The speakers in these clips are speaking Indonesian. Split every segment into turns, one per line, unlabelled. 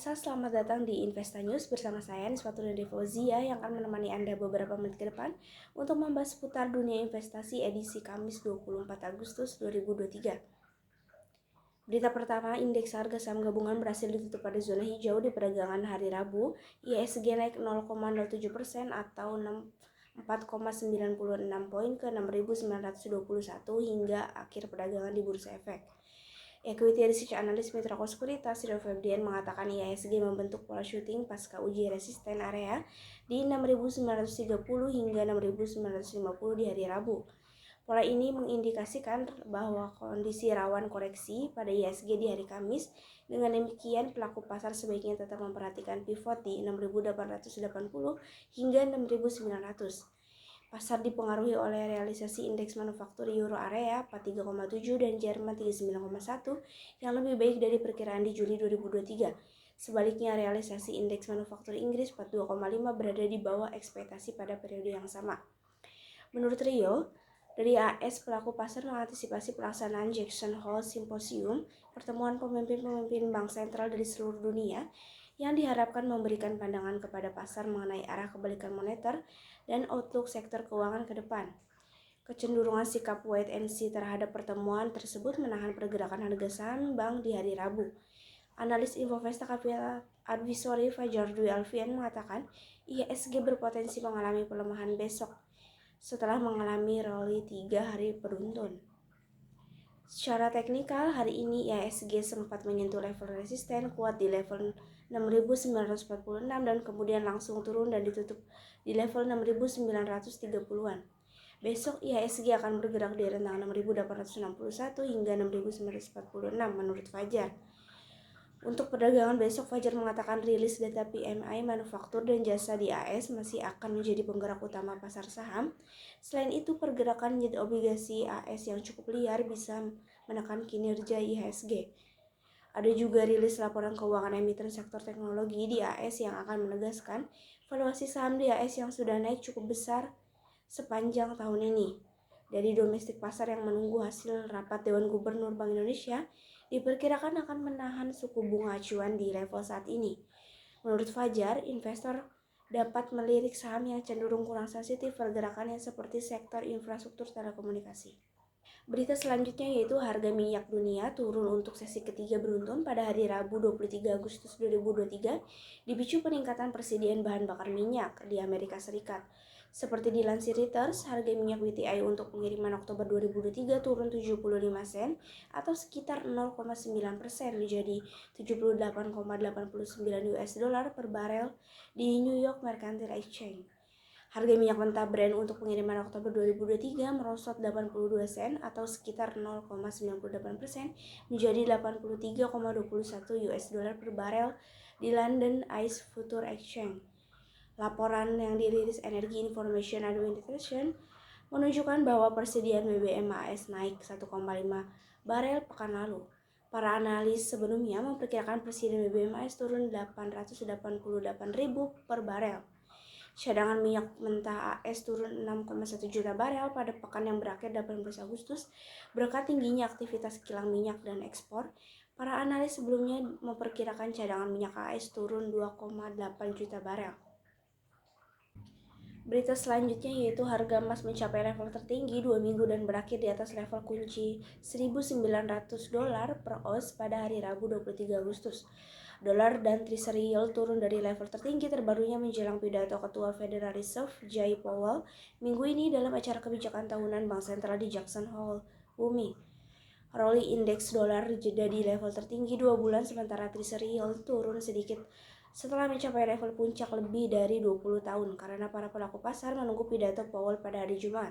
Pemirsa, selamat datang di Investa News bersama saya Niswatun Fauzia yang akan menemani Anda beberapa menit ke depan untuk membahas seputar dunia investasi edisi Kamis 24 Agustus 2023. Berita pertama, indeks harga saham gabungan berhasil ditutup pada zona hijau di perdagangan hari Rabu. IHSG naik 0,07% atau 4,96 poin ke 6.921 hingga akhir perdagangan di Bursa Efek. Equity Research Analyst Mitra Sekuritas Rio Febrian mengatakan IHSG membentuk pola shooting pasca uji resisten area di 6.930 hingga 6.950 di hari Rabu. Pola ini mengindikasikan bahwa kondisi rawan koreksi pada IHSG di hari Kamis. Dengan demikian, pelaku pasar sebaiknya tetap memperhatikan pivot di 6.880 hingga 6.900. Pasar dipengaruhi oleh realisasi indeks manufaktur Euro area 43,7 dan Jerman 39,1 yang lebih baik dari perkiraan di Juli 2023. Sebaliknya, realisasi indeks manufaktur Inggris 42,5 berada di bawah ekspektasi pada periode yang sama. Menurut Rio, dari AS, pelaku pasar mengantisipasi pelaksanaan Jackson Hole Symposium, pertemuan pemimpin-pemimpin bank sentral dari seluruh dunia, yang diharapkan memberikan pandangan kepada pasar mengenai arah kebalikan moneter dan outlook sektor keuangan ke depan. Kecenderungan sikap wait and see terhadap pertemuan tersebut menahan pergerakan harga saham bank di hari Rabu. Analis Infovesta Capital Advisory Fajar Dwi Alfian mengatakan IHSG berpotensi mengalami pelemahan besok setelah mengalami rally 3 hari beruntun. Secara teknikal, hari ini IHSG sempat menyentuh level resisten kuat di level 6.946 dan kemudian langsung turun dan ditutup di level 6.930-an. Besok IHSG akan bergerak di rentang 6.861 hingga 6.946 menurut Fajar. Untuk perdagangan besok, Fajar mengatakan rilis data PMI manufaktur dan jasa di AS masih akan menjadi penggerak utama pasar saham. Selain itu, pergerakan yield obligasi AS yang cukup liar bisa menekan kinerja IHSG. Ada juga rilis laporan keuangan emiten sektor teknologi di AS yang akan menegaskan valuasi saham di AS yang sudah naik cukup besar sepanjang tahun ini. Dari domestik pasar yang menunggu hasil rapat Dewan Gubernur Bank Indonesia, diperkirakan akan menahan suku bunga acuan di level saat ini. Menurut Fajar, investor dapat melirik saham yang cenderung kurang sensitif pergerakannya seperti sektor infrastruktur telekomunikasi. Berita selanjutnya yaitu harga minyak dunia turun untuk sesi ketiga beruntun pada hari Rabu 23 Agustus 2023 dipicu peningkatan persediaan bahan bakar minyak di Amerika Serikat. Seperti dilansir Reuters, harga minyak WTI untuk pengiriman Oktober 2023 turun 75 sen atau sekitar 0,9% menjadi 78,89 US dollar per barel di New York Mercantile Exchange. Harga minyak mentah Brent untuk pengiriman Oktober 2023 merosot 82 sen atau sekitar 0,98% menjadi 83,21 US dollar per barel di London ICE Future Exchange. Laporan yang dirilis Energy Information Administration menunjukkan bahwa persediaan BBM AS naik 1,5 barel pekan lalu. Para analis sebelumnya memperkirakan persediaan BBM AS turun 888.000 per barel. Cadangan minyak mentah AS turun 6,1 juta barel pada pekan yang berakhir 18 Agustus berkat tingginya aktivitas kilang minyak dan ekspor. Para analis sebelumnya memperkirakan cadangan minyak AS turun 2,8 juta barel. Berita selanjutnya yaitu harga emas mencapai level tertinggi 2 minggu dan berakhir di atas level kunci $1.900 per ounce pada hari Rabu 23 Agustus. Dolar dan Treasury yield turun dari level tertinggi terbarunya menjelang pidato Ketua Federal Reserve Jay Powell minggu ini dalam acara kebijakan tahunan Bank Sentral di Jackson Hole, Wyoming. Rolling indeks dolar jeda di level tertinggi 2 bulan sementara Treasury yield turun sedikit setelah mencapai level puncak lebih dari 20 tahun karena para pelaku pasar menunggu pidato Powell pada hari Jumat.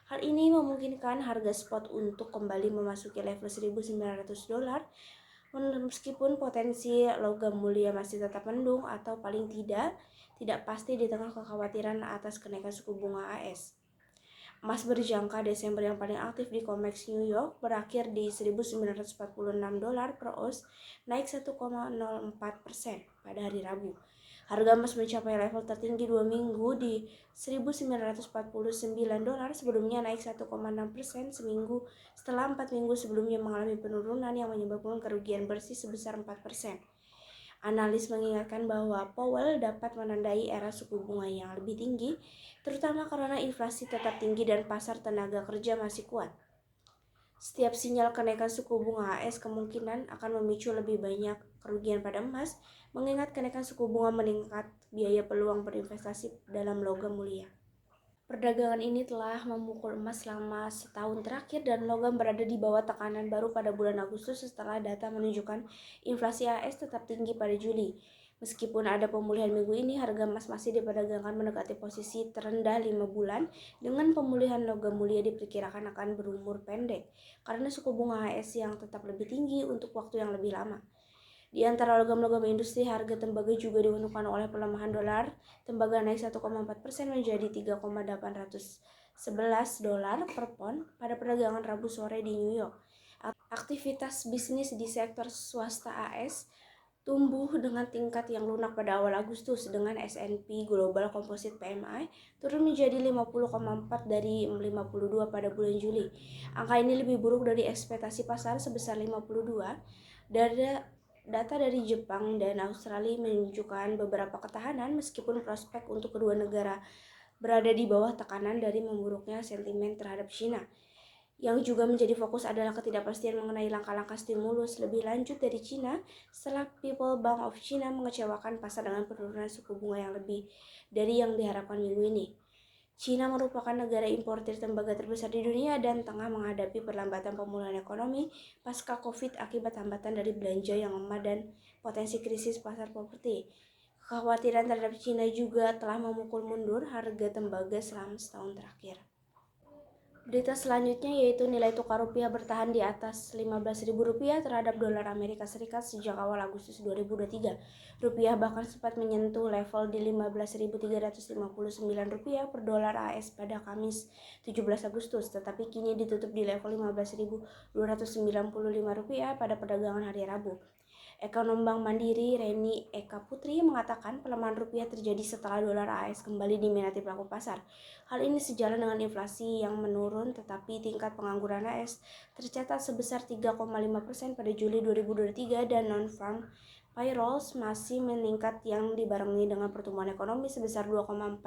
Hal ini memungkinkan harga spot untuk kembali memasuki level $1.900 meskipun potensi logam mulia masih tetap mendung atau paling tidak pasti di tengah kekhawatiran atas kenaikan suku bunga AS. Emas berjangka Desember yang paling aktif di COMEX New York berakhir di $1.946 per ounce, naik 1,04% pada hari Rabu. Harga emas mencapai level tertinggi 2 minggu di $1.949 sebelumnya naik 1,6% seminggu setelah 4 minggu sebelumnya mengalami penurunan yang menyebabkan kerugian bersih sebesar 4%. Analis mengingatkan bahwa Powell dapat menandai era suku bunga yang lebih tinggi, terutama karena inflasi tetap tinggi dan pasar tenaga kerja masih kuat. Setiap sinyal kenaikan suku bunga AS kemungkinan akan memicu lebih banyak kerugian pada emas, mengingat kenaikan suku bunga meningkat biaya peluang berinvestasi dalam logam mulia. Perdagangan ini telah memukul emas selama setahun terakhir dan logam berada di bawah tekanan baru pada bulan Agustus setelah data menunjukkan inflasi AS tetap tinggi pada Juli. Meskipun ada pemulihan minggu ini, harga emas masih diperdagangkan mendekati posisi terendah 5 bulan dengan pemulihan logam mulia diperkirakan akan berumur pendek karena suku bunga AS yang tetap lebih tinggi untuk waktu yang lebih lama. Di antara logam-logam industri, harga tembaga juga diuntungkan oleh pelemahan dolar. Tembaga naik 1,4% menjadi 3,811 dolar per pon pada perdagangan Rabu sore di New York. Aktivitas bisnis di sektor swasta AS tumbuh dengan tingkat yang lunak pada awal Agustus dengan S&P Global Composite PMI turun menjadi 50,4 dari 52 pada bulan Juli. Angka ini lebih buruk dari ekspektasi pasar sebesar 52. Data dari Jepang dan Australia menunjukkan beberapa ketahanan meskipun prospek untuk kedua negara berada di bawah tekanan dari memburuknya sentimen terhadap China. Yang juga menjadi fokus adalah ketidakpastian mengenai langkah-langkah stimulus lebih lanjut dari China setelah People Bank of China mengecewakan pasar dengan penurunan suku bunga yang lebih dari yang diharapkan minggu ini. China merupakan negara importir tembaga terbesar di dunia dan tengah menghadapi perlambatan pemulihan ekonomi pasca Covid akibat hambatan dari belanja yang lemah dan potensi krisis pasar properti. Kekhawatiran terhadap China juga telah memukul mundur harga tembaga selama setahun terakhir. Berita selanjutnya yaitu nilai tukar rupiah bertahan di atas Rp15.000 terhadap dolar Amerika Serikat sejak awal Agustus 2023. Rupiah bahkan sempat menyentuh level di Rp15.359 per dolar AS pada Kamis 17 Agustus, tetapi kini ditutup di level Rp15.295 pada perdagangan hari Rabu. Ekonom Bank Mandiri Reni Eka Putri mengatakan pelemahan rupiah terjadi setelah dolar AS kembali diminati pelaku pasar. Hal ini sejalan dengan inflasi yang menurun, tetapi tingkat pengangguran AS tercatat sebesar 3,5% pada Juli 2023 dan non-farm payrolls masih meningkat yang dibarengi dengan pertumbuhan ekonomi sebesar 2,4%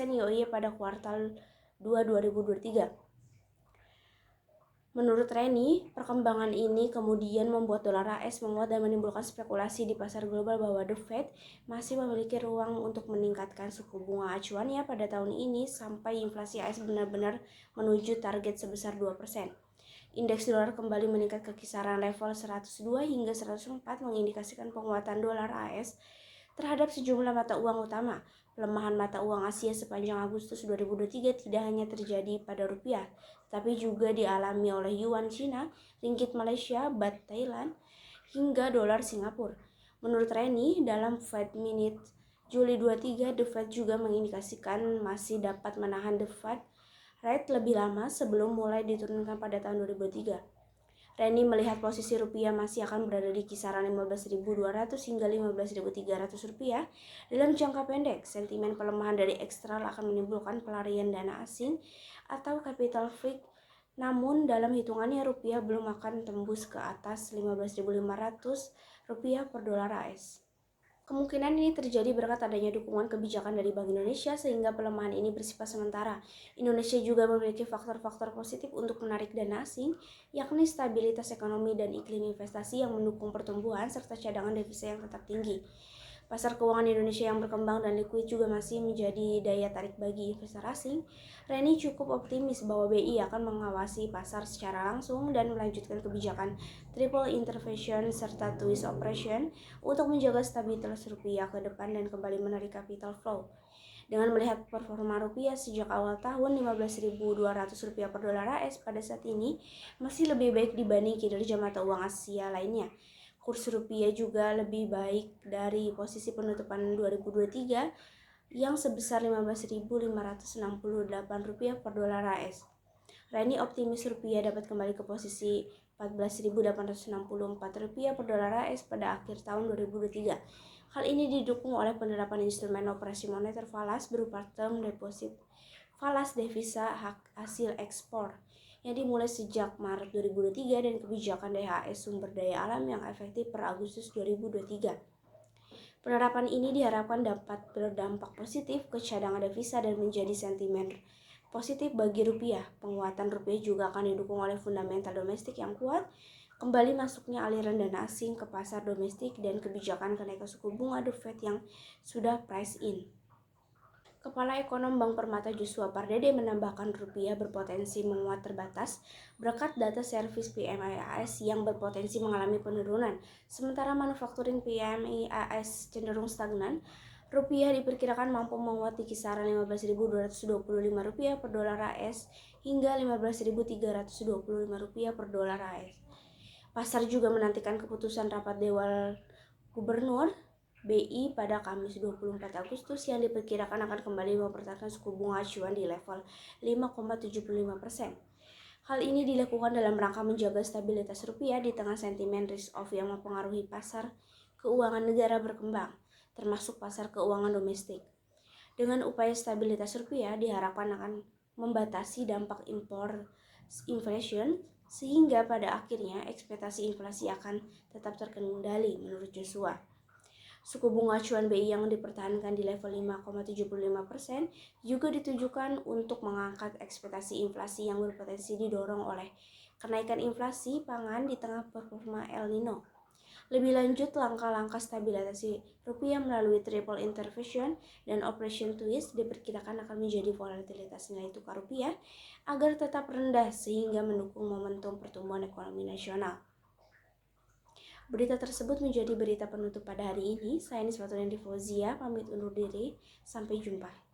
YoY pada kuartal 2 2023. Menurut Reni, perkembangan ini kemudian membuat dolar AS menguat dan menimbulkan spekulasi di pasar global bahwa The Fed masih memiliki ruang untuk meningkatkan suku bunga acuannya pada tahun ini sampai inflasi AS benar-benar menuju target sebesar 2%. Indeks dolar kembali meningkat ke kisaran level 102 hingga 104 mengindikasikan penguatan dolar AS terhadap sejumlah mata uang utama. Pelemahan mata uang Asia sepanjang Agustus 2023 tidak hanya terjadi pada rupiah, tapi juga dialami oleh yuan Cina, ringgit Malaysia, baht Thailand, hingga dolar Singapura. Menurut Reni, dalam Fed Minute Juli 23, The Fed juga mengindikasikan masih dapat menahan the Fed rate lebih lama sebelum mulai diturunkan pada tahun 2023. Reni melihat posisi rupiah masih akan berada di kisaran 15.200 hingga 15.300 rupiah dalam jangka pendek. Sentimen pelemahan dari eksternal akan menimbulkan pelarian dana asing atau capital flight. Namun dalam hitungannya rupiah belum akan tembus ke atas 15.500 rupiah per dolar AS. Kemungkinan ini terjadi berkat adanya dukungan kebijakan dari Bank Indonesia sehingga pelemahan ini bersifat sementara. Indonesia juga memiliki faktor-faktor positif untuk menarik dana asing, yakni stabilitas ekonomi dan iklim investasi yang mendukung pertumbuhan serta cadangan devisa yang tetap tinggi. Pasar keuangan Indonesia yang berkembang dan likuid juga masih menjadi daya tarik bagi investor asing. Reni cukup optimis bahwa BI akan mengawasi pasar secara langsung dan melanjutkan kebijakan triple intervention serta twist operation untuk menjaga stabilitas rupiah ke depan dan kembali menarik capital flow. Dengan melihat performa rupiah sejak awal tahun 15.200 rupiah per dolar AS pada saat ini masih lebih baik dibanding kinerja mata uang Asia lainnya. Kurs rupiah juga lebih baik dari posisi penutupan 2023 yang sebesar Rp15.568 per dolar AS. Reni optimis rupiah dapat kembali ke posisi Rp14.864 per dolar AS pada akhir tahun 2023. Hal ini didukung oleh penerapan instrumen operasi moneter falas berupa term deposit falas devisa hasil ekspor yang dimulai sejak Maret 2023 dan kebijakan DHS sumber daya alam yang efektif per Agustus 2023. Penerapan ini diharapkan dapat berdampak positif ke cadangan devisa dan menjadi sentimen positif bagi rupiah. Penguatan rupiah juga akan didukung oleh fundamental domestik yang kuat, kembali masuknya aliran dana asing ke pasar domestik, dan kebijakan kenaikan suku bunga The Fed yang sudah price in. Kepala Ekonom Bank Permata Joshua Pardede menambahkan rupiah berpotensi menguat terbatas berkat data servis PMI AS yang berpotensi mengalami penurunan, sementara manufacturing PMI AS cenderung stagnan. Rupiah diperkirakan mampu menguat di kisaran Rp15.225 per dolar AS hingga Rp15.325 per dolar AS. Pasar juga menantikan keputusan rapat Dewan Gubernur BI pada Kamis 24 Agustus yang diperkirakan akan kembali mempertahankan suku bunga acuan di level 5,75%. Hal ini dilakukan dalam rangka menjaga stabilitas rupiah di tengah sentimen risk off yang mempengaruhi pasar keuangan negara berkembang, termasuk pasar keuangan domestik. Dengan upaya stabilitas rupiah diharapkan akan membatasi dampak impor inflation, sehingga pada akhirnya ekspektasi inflasi akan tetap terkendali menurut Joshua. Suku bunga acuan BI yang dipertahankan di level 5,75% juga ditujukan untuk mengangkat ekspektasi inflasi yang berpotensi didorong oleh kenaikan inflasi pangan di tengah performa El Nino. Lebih lanjut, langkah-langkah stabilisasi rupiah melalui triple intervention dan operation twist diperkirakan akan menjadi volatilitas nilai tukar rupiah agar tetap rendah sehingga mendukung momentum pertumbuhan ekonomi nasional. Berita tersebut menjadi berita penutup pada hari ini. Saya Niswatullah Fauzia pamit undur diri. Sampai jumpa.